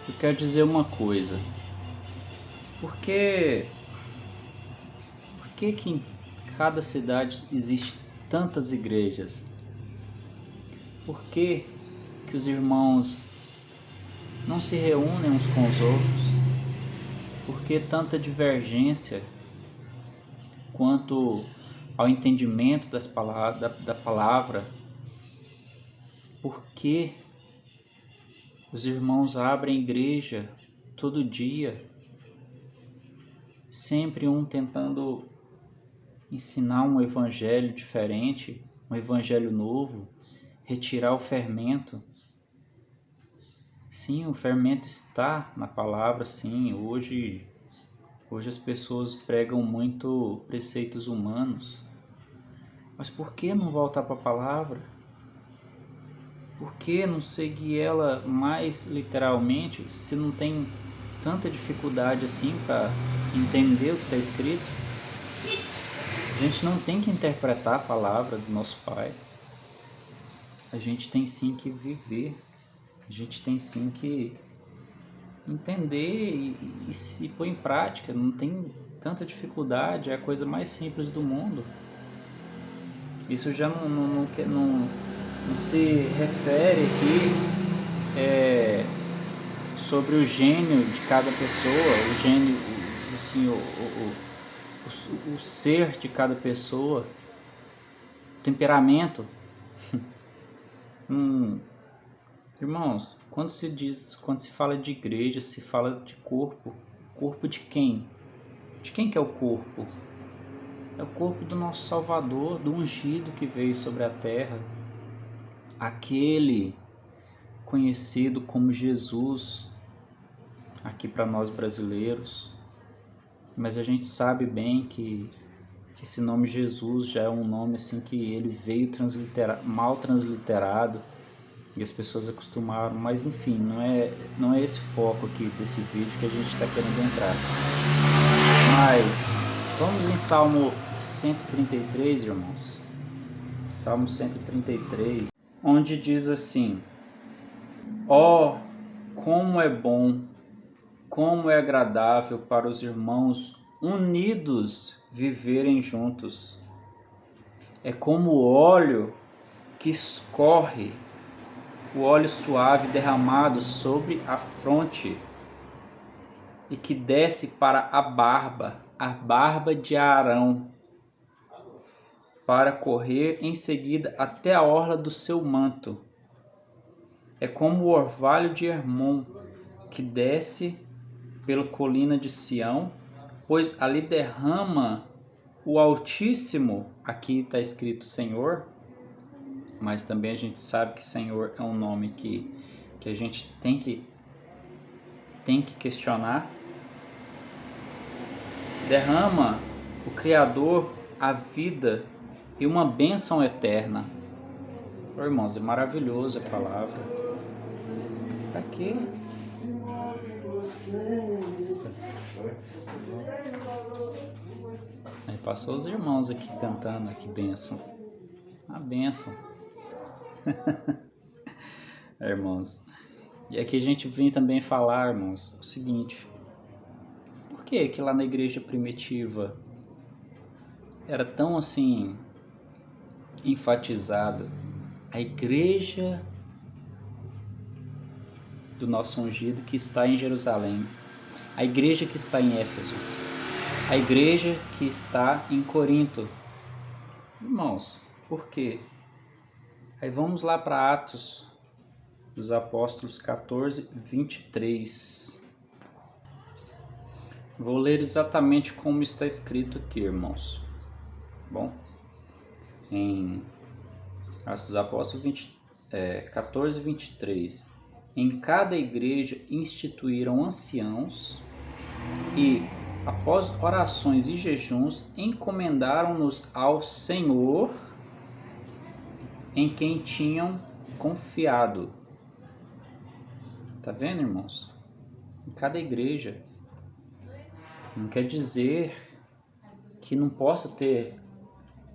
Eu quero dizer uma coisa. Por que em cada cidade existe tantas igrejas? Por que os irmãos não se reúnem uns com os outros? Por que tanta divergência quanto ao entendimento da palavra? Por que os irmãos abrem igreja todo dia, sempre um tentando ensinar um evangelho diferente, um evangelho novo, retirar o fermento? Sim, o fermento está na palavra, sim. Hoje as pessoas pregam muito preceitos humanos. Mas por que não voltar para a palavra? Por que não seguir ela mais literalmente, se não tem tanta dificuldade assim para entender o que está escrito? A gente não tem que interpretar a palavra do nosso Pai. A gente tem sim que viver. A gente tem sim que entender e se pôr em prática. Não tem tanta dificuldade, é a coisa mais simples do mundo. Isso já não se refere aqui sobre o gênio de cada pessoa, o gênio, assim, o ser de cada pessoa, o temperamento. Irmãos, quando se fala de igreja, se fala de corpo. Corpo de quem? De quem que é o corpo? É o corpo do nosso Salvador, do ungido que veio sobre a terra. Aquele conhecido como Jesus, aqui para nós brasileiros. Mas a gente sabe bem que esse nome Jesus já é um nome assim que ele veio mal transliterado e as pessoas acostumaram, mas enfim, não é esse foco aqui desse vídeo que a gente está querendo entrar. Mas vamos em Salmo 133, irmãos. Salmo 133, onde diz assim: ó, como é bom, como é agradável para os irmãos unidos viverem juntos. É como o óleo que escorre, o óleo suave derramado sobre a fronte e que desce para a barba de Arão, para correr em seguida até a orla do seu manto. É como o orvalho de Hermon, que desce pela colina de Sião, pois ali derrama o Altíssimo. Aqui está escrito Senhor, mas também a gente sabe que Senhor é um nome que a gente tem que questionar. Derrama o Criador a vida e uma bênção eterna. Oh, irmãos, é maravilhoso a palavra. Tá aqui. Aí passou os irmãos aqui cantando, que bênção. A bênção. Irmãos. E aqui a gente vem também falar, irmãos, o seguinte: por que lá na igreja primitiva era tão assim enfatizado a igreja do nosso ungido que está em Jerusalém, a igreja que está em Éfeso, a igreja que está em Corinto? Irmãos, por quê? Aí vamos lá para Atos dos Apóstolos 14, 23. Vou ler exatamente como está escrito aqui, irmãos. Bom, em Atos dos Apóstolos 14, 23. Em cada igreja instituíram anciãos e, após orações e jejuns, encomendaram-nos ao Senhor em quem tinham confiado. Tá vendo, irmãos? Em cada igreja. Não quer dizer que não possa ter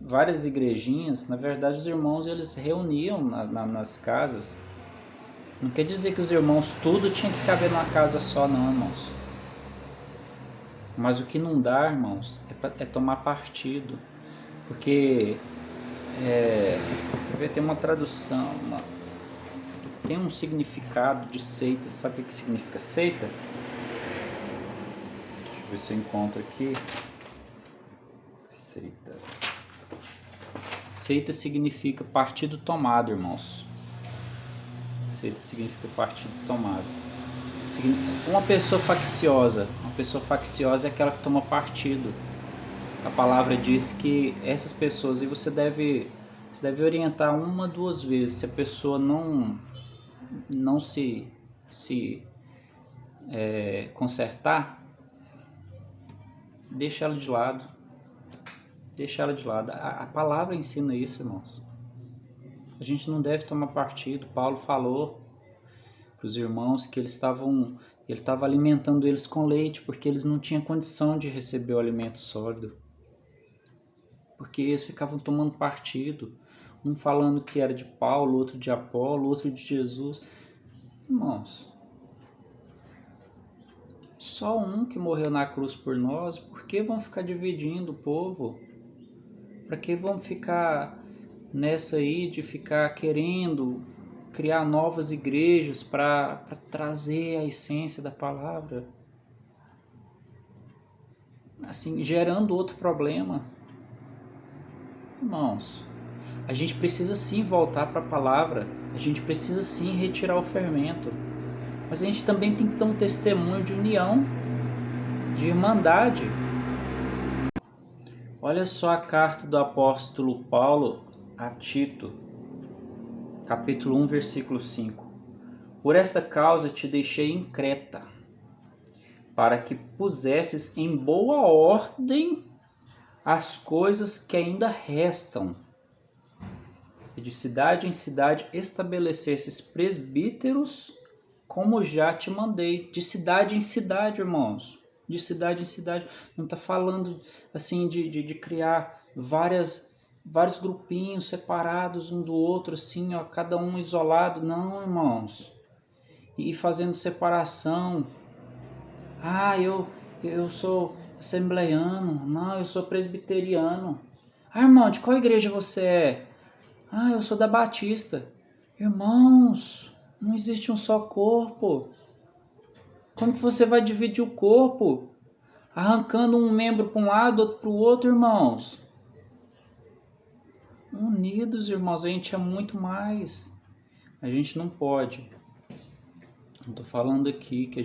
várias igrejinhas. Na verdade, os irmãos eles reuniam nas casas Não quer dizer que os irmãos tudo tinha que caber numa casa só, não, irmãos. Mas o que não dá, irmãos, é tomar partido. Porque tem uma tradução, tem um significado de seita. Sabe o que significa seita? Deixa eu ver se eu encontro aqui. Seita significa partido tomado, irmãos. Seita significa partido tomado. Uma pessoa facciosa é aquela que toma partido. A palavra diz que essas pessoas, e você deve orientar uma, duas vezes. Se a pessoa não se consertar, deixa ela de lado. Deixa ela de lado. A palavra ensina isso, irmãos. A gente não deve tomar partido. Paulo falou para os irmãos que ele estava alimentando eles com leite, porque eles não tinham condição de receber o alimento sólido. Porque eles ficavam tomando partido. Um falando que era de Paulo, outro de Apolo, outro de Jesus. Irmãos, só um que morreu na cruz por nós, por que vão ficar dividindo o povo? Para que vão ficar nessa aí de ficar querendo criar novas igrejas para trazer a essência da palavra? Assim, gerando outro problema. Irmãos, a gente precisa sim voltar para a palavra, a gente precisa sim retirar o fermento, mas a gente também tem que ter um testemunho de união, de irmandade. Olha só a carta do apóstolo Paulo a Tito, capítulo 1, versículo 5. Por esta causa te deixei em Creta, para que pusesses em boa ordem as coisas que ainda restam, e de cidade em cidade estabelecesses presbíteros, como já te mandei. De cidade em cidade, irmãos. De cidade em cidade. Não está falando assim de criar vários grupinhos separados um do outro, assim, ó, cada um isolado. Não, irmãos. E fazendo separação. Ah, eu sou assembleiano. Não, eu sou presbiteriano. Ah, irmão, de qual igreja você é? Ah, eu sou da Batista. Irmãos, não existe um só corpo. Como que você vai dividir o corpo? Arrancando um membro para um lado, outro para o outro, irmãos. Unidos, irmãos, a gente é muito mais. A gente não pode. Não estou falando aqui que a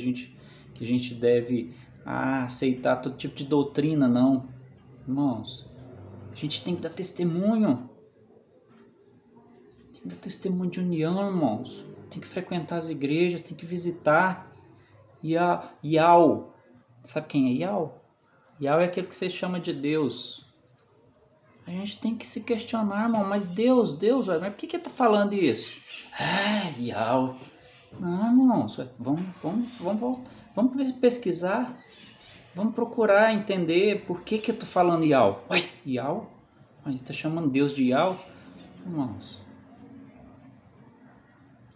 gente deve aceitar todo tipo de doutrina, não. Irmãos, a gente tem que dar testemunho. Tem que dar testemunho de união, irmãos. Tem que frequentar as igrejas, tem que visitar. Iau. Sabe quem é Iau? Iau é aquele que você chama de Deus. A gente tem que se questionar, irmão. Mas Deus, mas por que tá falando isso? Iau. Não, irmãos. Vamos pesquisar. Vamos procurar entender por que eu tô falando Iau. Oi, Iau? A gente tá chamando Deus de Iau? Irmãos,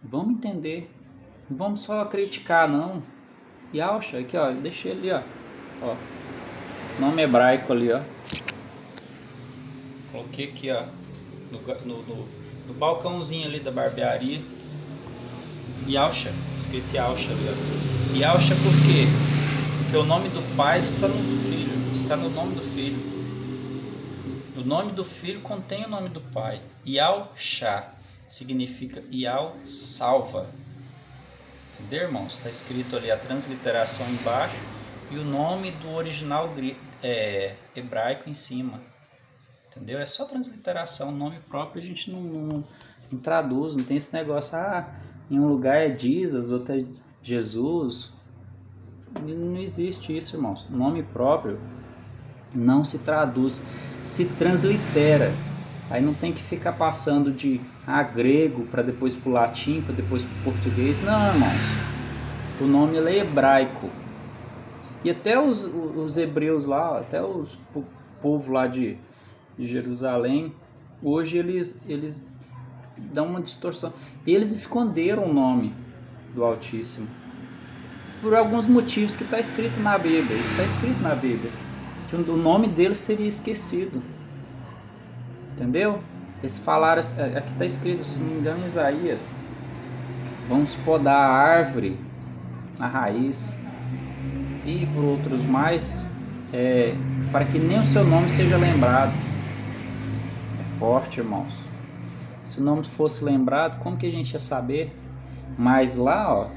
vamos entender. Não vamos só criticar, não. Yahshua, aqui ó, deixei ali ó, nome hebraico ali ó, coloquei aqui ó, no balcãozinho ali da barbearia, Yahshua, escrito Yahshua ali ó. Yahshua por quê? Porque o nome do Pai está no Filho, está no nome do Filho. O nome do Filho contém o nome do Pai. Yahshua significa Yah salva. Entendeu, irmãos? Está escrito ali a transliteração embaixo e o nome do original hebraico em cima. Entendeu? É só transliteração, nome próprio a gente não traduz, não tem esse negócio, em um lugar é Jesus, outro é Jesus. Não existe isso, irmãos. Nome próprio não se traduz, se translitera. Aí não tem que ficar passando de grego para depois para o latim, para depois para o português. Não, irmão. O nome é hebraico. E até os hebreus lá, até o povo lá de Jerusalém, hoje eles dão uma distorção. Eles esconderam o nome. do Altíssimo. Por alguns motivos que está escrito na Bíblia. Isso está escrito na Bíblia. Que o nome dele seria esquecido. Entendeu? Eles falaram, aqui está escrito, se não me engano, em Isaías: vamos podar a árvore, a raiz, e por outros mais, para que nem o seu nome seja lembrado. É forte, irmãos. Se o nome fosse lembrado, como que a gente ia saber? Mas lá, ó,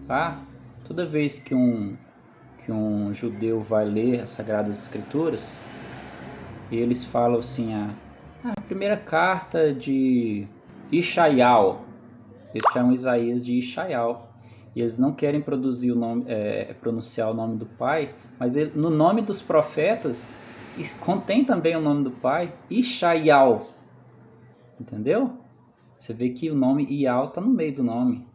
tá? Toda vez que um judeu vai ler as Sagradas Escrituras, eles falam assim, a primeira carta de Ishaial, eles chamam Isaías de Ishaial, e eles não querem produzir o nome, pronunciar o nome do pai, mas no nome dos profetas contém também o nome do pai, Ishaial, entendeu? Você vê que o nome Ial está no meio do nome.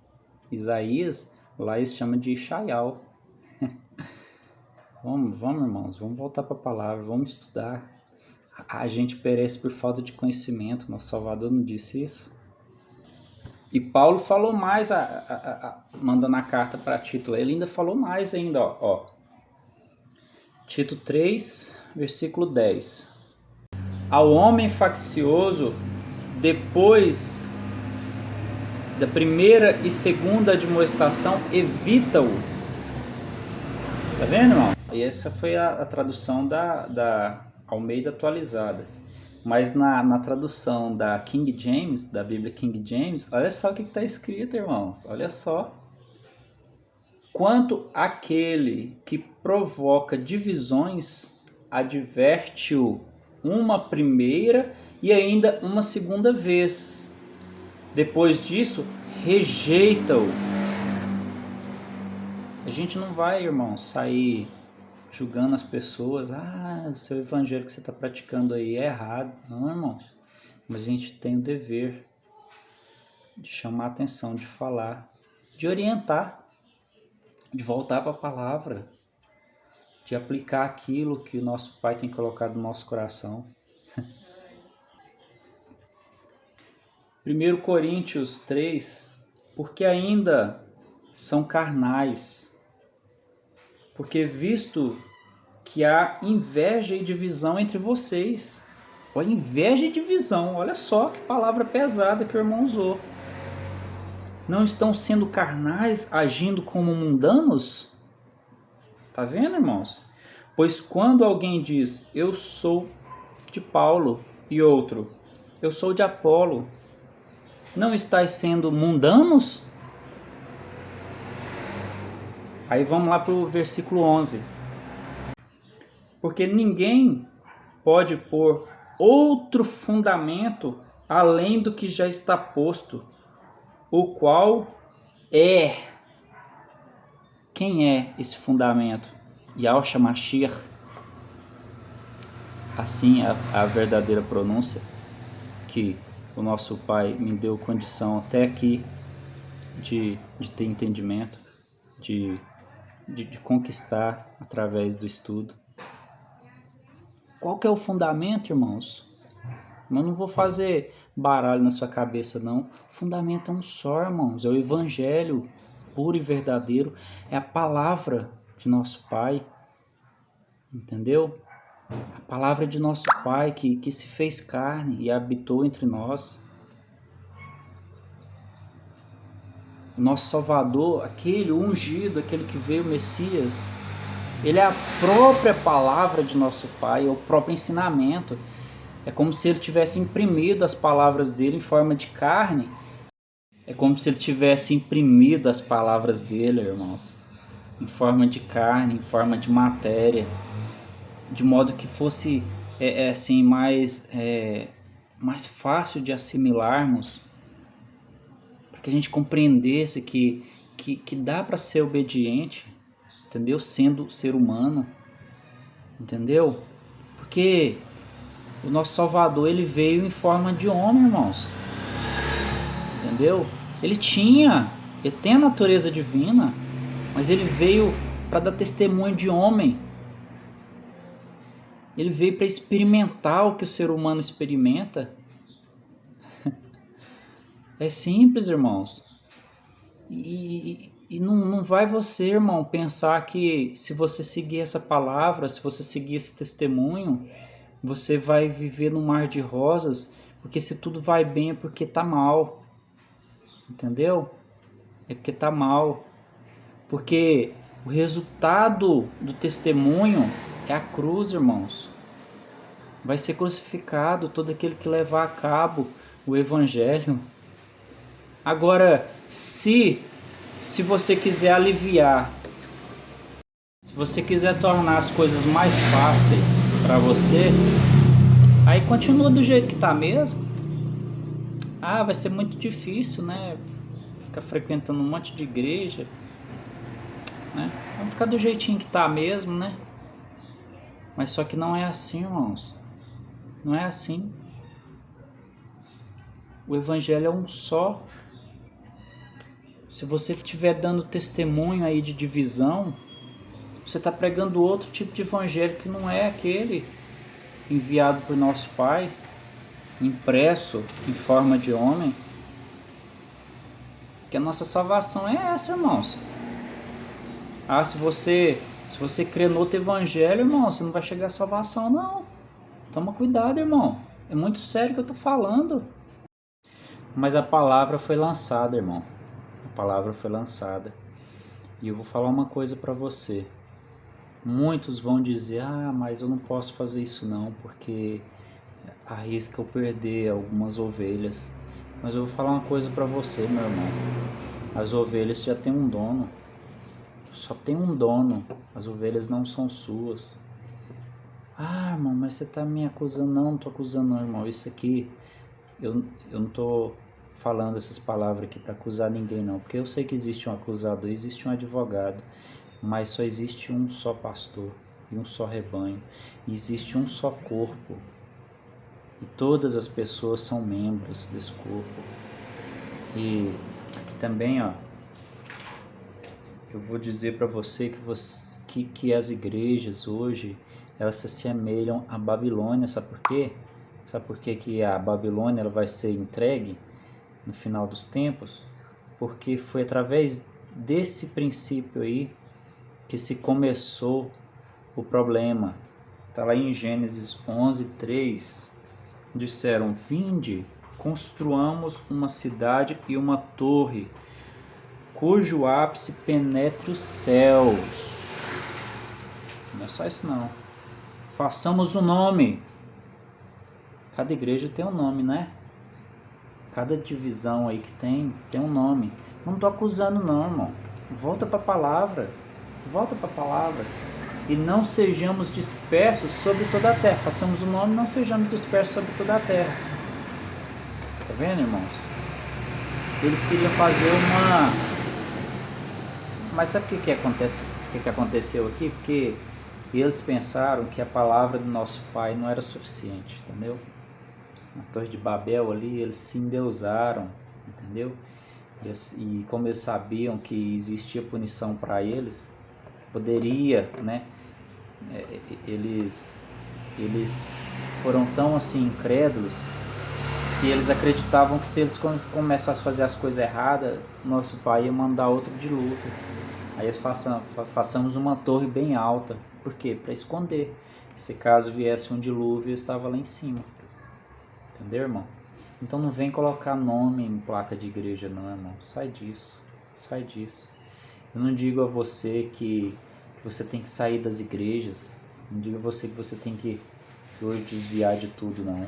Isaías, lá eles chamam de Ishaial. Vamos, irmãos, vamos voltar para a palavra, vamos estudar. A gente perece por falta de conhecimento, nosso Salvador não disse isso? E Paulo falou mais, mandando a carta para Tito, ele ainda falou mais ainda, ó. Tito 3, versículo 10. Ao homem faccioso, depois da primeira e segunda admoestação, evita-o. Tá vendo, irmão? E essa foi a tradução da Almeida atualizada. Mas na tradução da King James, da Bíblia King James, olha só o que está escrito, irmãos. Olha só. Quanto àquele que provoca divisões, adverte-o uma primeira e ainda uma segunda vez. Depois disso, rejeita-o. A gente não vai, irmão, sair julgando as pessoas. O seu evangelho que você está praticando aí é errado. Não, irmãos. Mas a gente tem o dever de chamar a atenção, de falar, de orientar, de voltar para a palavra, de aplicar aquilo que o nosso Pai tem colocado no nosso coração. 1 Coríntios 3, porque ainda são carnais, porque visto que há inveja e divisão entre vocês. Olha, inveja e divisão, olha só que palavra pesada que o irmão usou. Não estão sendo carnais, agindo como mundanos? Tá vendo, irmãos? Pois quando alguém diz, eu sou de Paulo, e outro, eu sou de Apolo, não estáis sendo mundanos? Aí vamos lá para o versículo 11. Porque ninguém pode pôr outro fundamento além do que já está posto, o qual é. Quem é esse fundamento? Yahshua Mashiach. Assim é a verdadeira pronúncia, que o nosso Pai me deu condição até aqui de ter entendimento, de conquistar através do estudo. Qual que é o fundamento, irmãos? Eu não vou fazer baralho na sua cabeça, não. O fundamento é um só, irmãos. É o Evangelho puro e verdadeiro. É a palavra de nosso Pai. Entendeu? A palavra de nosso Pai que se fez carne e habitou entre nós. O nosso Salvador, aquele ungido, aquele que veio, o Messias, ele é a própria palavra de nosso Pai, é o próprio ensinamento. É como se ele tivesse imprimido as palavras dele em forma de carne. É como se ele tivesse imprimido as palavras dele, irmãos, em forma de carne, em forma de matéria, de modo que fosse assim mais fácil de assimilarmos, para que a gente compreendesse que dá para ser obediente, entendeu? Sendo ser humano, entendeu? Porque o nosso Salvador, ele veio em forma de homem, irmãos. Entendeu? Ele tem a natureza divina, mas ele veio para dar testemunho de homem. Ele veio para experimentar o que o ser humano experimenta. É simples, irmãos. E não vai você, irmão, pensar que se você seguir essa palavra, se você seguir esse testemunho, você vai viver num mar de rosas, porque se tudo vai bem é porque tá mal, entendeu? É porque tá mal, porque o resultado do testemunho é a cruz, irmãos. Vai ser crucificado todo aquele que levar a cabo o evangelho. Agora, se você quiser aliviar, se você quiser tornar as coisas mais fáceis para você, aí continua do jeito que tá mesmo. Ah, vai ser muito difícil, né? Ficar frequentando um monte de igreja, né? Vamos ficar do jeitinho que tá mesmo, né? Mas só que não é assim, irmãos. Não é assim. O evangelho é um só. Se você estiver dando testemunho aí de divisão, você está pregando outro tipo de evangelho que não é aquele enviado por nosso Pai, impresso em forma de homem. Que a nossa salvação é essa, irmãos. Ah, se você crê no outro evangelho, irmão, você não vai chegar à salvação, não. Toma cuidado, irmão. É muito sério que eu estou falando. Mas a palavra foi lançada, irmão. A palavra foi lançada. E eu vou falar uma coisa para você. Muitos vão dizer, mas eu não posso fazer isso não, porque arrisca eu perder algumas ovelhas. Mas eu vou falar uma coisa para você, meu irmão. As ovelhas já têm um dono. Só tem um dono. As ovelhas não são suas. Irmão, mas você tá me acusando? Não tô acusando não, irmão. Isso aqui, eu não tô falando essas palavras aqui para acusar ninguém não. Porque eu sei que existe um acusador, existe um advogado. Mas só existe um só pastor e um só rebanho. E existe um só corpo. E todas as pessoas são membros desse corpo. E aqui também, ó, eu vou dizer para você que as igrejas hoje, elas se assemelham à Babilônia. Sabe por quê? Sabe por quê que a Babilônia ela vai ser entregue no final dos tempos? Porque foi através desse princípio aí que se começou o problema. Está lá em Gênesis 11:3. Disseram: vinde, construamos uma cidade e uma torre, cujo ápice penetre os céus. Não é só isso não. Façamos um nome. Cada igreja tem um nome, né? Cada divisão aí que tem um nome. Não estou acusando não, irmão. Volta para a palavra. Volta para a palavra. E não sejamos dispersos sobre toda a terra. Façamos o nome e não sejamos dispersos sobre toda a terra. Tá vendo, irmãos? Eles queriam fazer uma... Mas sabe o que acontece? O que aconteceu aqui? Porque eles pensaram que a palavra do nosso Pai não era suficiente, entendeu? Na Torre de Babel ali, eles se endeusaram, entendeu? E como eles sabiam que existia punição para eles, poderia, né? Eles foram tão assim incrédulos que eles acreditavam que se eles começassem a fazer as coisas erradas, nosso Pai ia mandar outro dilúvio. Aí eles façamos uma torre bem alta. Por quê? Para esconder. Se caso viesse um dilúvio, estava lá em cima. Entendeu, irmão? Então não vem colocar nome em placa de igreja não, irmão. Sai disso. Sai disso. Eu não digo a você que você tem que sair das igrejas. Não digo a você que você tem que hoje desviar de tudo, não.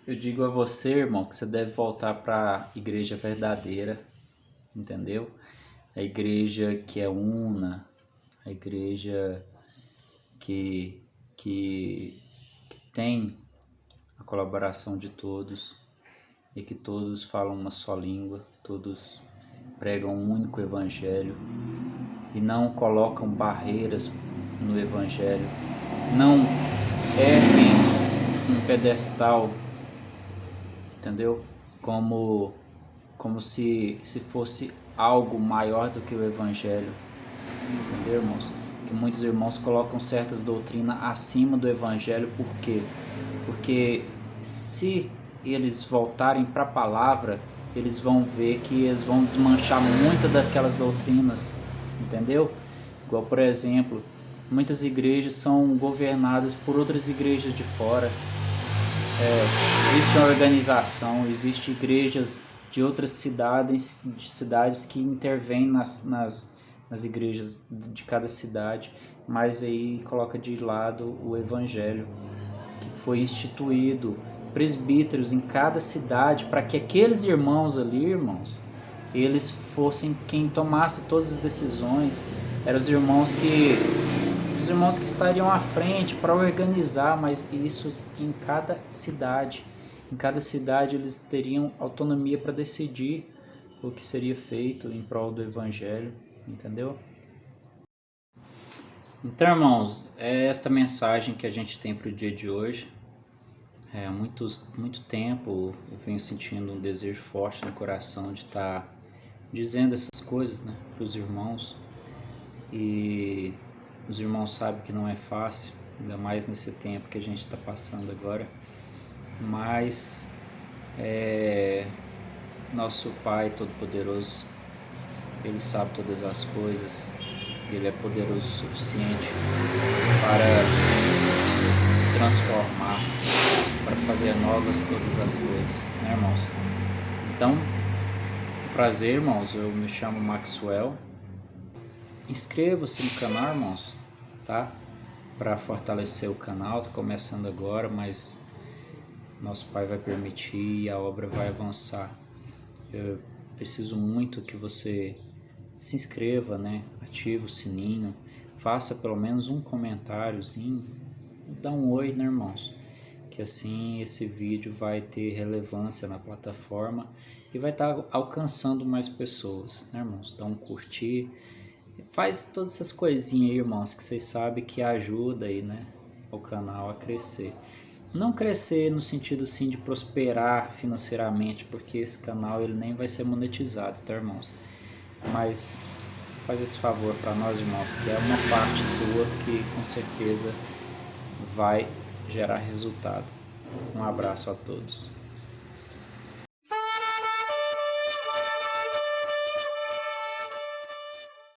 Eu digo a você, irmão, que você deve voltar para a igreja verdadeira. Entendeu? A igreja que é una. A igreja que tem a colaboração de todos e que todos falam uma só língua, todos pregam um único evangelho e não colocam barreiras no evangelho, não erguem um pedestal, entendeu? Como se fosse algo maior do que o evangelho, entendeu, irmãos? Que muitos irmãos colocam certas doutrinas acima do evangelho. Por quê? Porque se eles voltarem para a palavra, eles vão ver que eles vão desmanchar muitas daquelas doutrinas, entendeu? Igual, por exemplo, muitas igrejas são governadas por outras igrejas de fora. Existe uma organização, existe igrejas de outras cidades que intervêm nas igrejas de cada cidade, mas aí coloca de lado o evangelho, que foi instituído presbíteros em cada cidade para que aqueles irmãos ali, irmãos, eles fossem quem tomasse todas as decisões. Eram os irmãos que estariam à frente para organizar, mas isso em cada cidade. Em cada cidade eles teriam autonomia para decidir o que seria feito em prol do evangelho, entendeu? Então, irmãos, é esta mensagem que a gente tem para o dia de hoje. Há muito tempo eu venho sentindo um desejo forte no coração de estar dizendo essas coisas, né, para os irmãos. E os irmãos sabem que não é fácil, ainda mais nesse tempo que a gente está passando agora. Mas nosso Pai Todo-Poderoso, Ele sabe todas as coisas. Ele é poderoso o suficiente para transformar, para fazer novas todas as coisas, né, irmãos? Então, prazer, irmãos, eu me chamo Maxwell. Inscreva-se no canal, irmãos, tá? Para fortalecer o canal, tá começando agora, mas nosso Pai vai permitir e a obra vai avançar. Eu preciso muito que você se inscreva, né? Ative o sininho, faça pelo menos um comentáriozinho, dá um oi, né, irmãos? Que assim esse vídeo vai ter relevância na plataforma e vai estar alcançando mais pessoas, né, irmãos? Dá um curtir, faz todas essas coisinhas aí, irmãos, que vocês sabem que ajuda aí, né, o canal a crescer. Não crescer no sentido assim de prosperar financeiramente, porque esse canal ele nem vai ser monetizado, tá, irmãos? Mas faz esse favor para nós, irmãos, que é uma parte sua que com certeza vai gerar resultado. Um abraço a todos.